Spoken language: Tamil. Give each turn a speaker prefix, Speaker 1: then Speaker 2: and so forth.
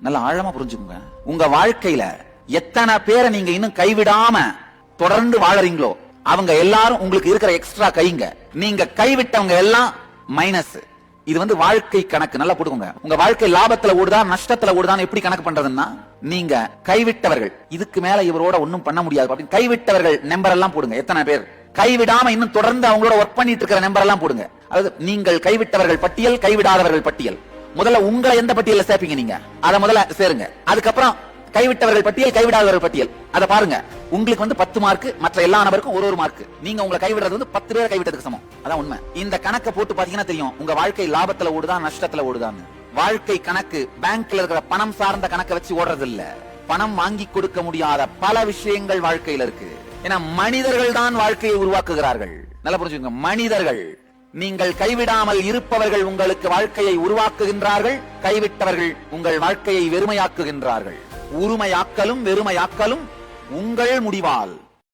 Speaker 1: நல்ல ஆழமா புரிஞ்சுக்கோங்க. உங்க வாழ்க்கையில எத்தனை பேரை நீங்க இன்னும் கைவிடாம தொடர்ந்து வாழறீங்களோ அவங்க எல்லாரும் உங்களுக்கு இருக்கிற எக்ஸ்ட்ரா கைங்க. நீங்க கைவிட்டவங்க எல்லாம் மைனஸ். இது வாழ்க்கை கணக்கு. நல்லா போட்டுக்கோங்க. உங்க வாழ்க்கை லாபத்துல ஓடுதா நஷ்டத்துல ஓடுதான்னு எப்படி கணக்கு பண்றதுன்னா, நீங்க கைவிட்டவர்கள் இதுக்கு மேல இவரோட ஒன்னும் பண்ண முடியாது அப்படின்னு கைவிட்டவர்கள் நம்பர் எல்லாம் போடுங்க. எத்தனை பேர் கைவிடாம இன்னும் தொடர்ந்து அவங்களோட ஒர்க் பண்ணிட்டு இருக்கிற நம்பர் எல்லாம் போடுங்க. அதாவது நீங்கள் கைவிட்டவர்கள் பட்டியல், கைவிடாதவர்கள் பட்டியல். முதல்ல உங்களை எந்த பட்டியல சேர்ப்பீங்க நீங்க, அத முதல்ல சேருங்க. அதுக்கப்புறம் கைவிட்டவர்கள் பட்டியல், கைவிடாதவர்கள் பட்டியல், அதை பாருங்க. உங்களுக்கு 10 மார்க், மற்ற எல்லா நபருக்கும் ஒரு மார்க். நீங்க உங்களை கைவிடுறது 10 பேரை கைவிட்டதுக்கு சமம். அதான் உண்மை. இந்த கணக்கை போட்டு பாத்தீங்கன்னா தெரியும் உங்க வாழ்க்கை லாபத்துல ஓடுதா நஷ்டத்துல ஓடுதான்னு. வாழ்க்கை கணக்கு பேங்க்ல இருக்கிற பணம் சார்ந்த கணக்கை வச்சு ஓடுறது இல்ல. பணம் வாங்கி கொடுக்க முடியாத பல விஷயங்கள் வாழ்க்கையில இருக்கு. ஏன்னா மனிதர்கள் தான் வாழ்க்கையை உருவாக்குகிறார்கள். நல்லா புரிஞ்சுக்கோங்க. மனிதர்கள். நீங்கள் கைவிடாமல் இருப்பவர்கள் உங்களுக்கு வாழ்க்கையை உருவாக்குகின்றார்கள். கைவிட்டவர்கள் உங்கள் வாழ்க்கையை வெறுமையாக்குகின்றார்கள். உரிமையாக்கலும் வெறுமையாக்கலும் உங்கள் முடிவால்.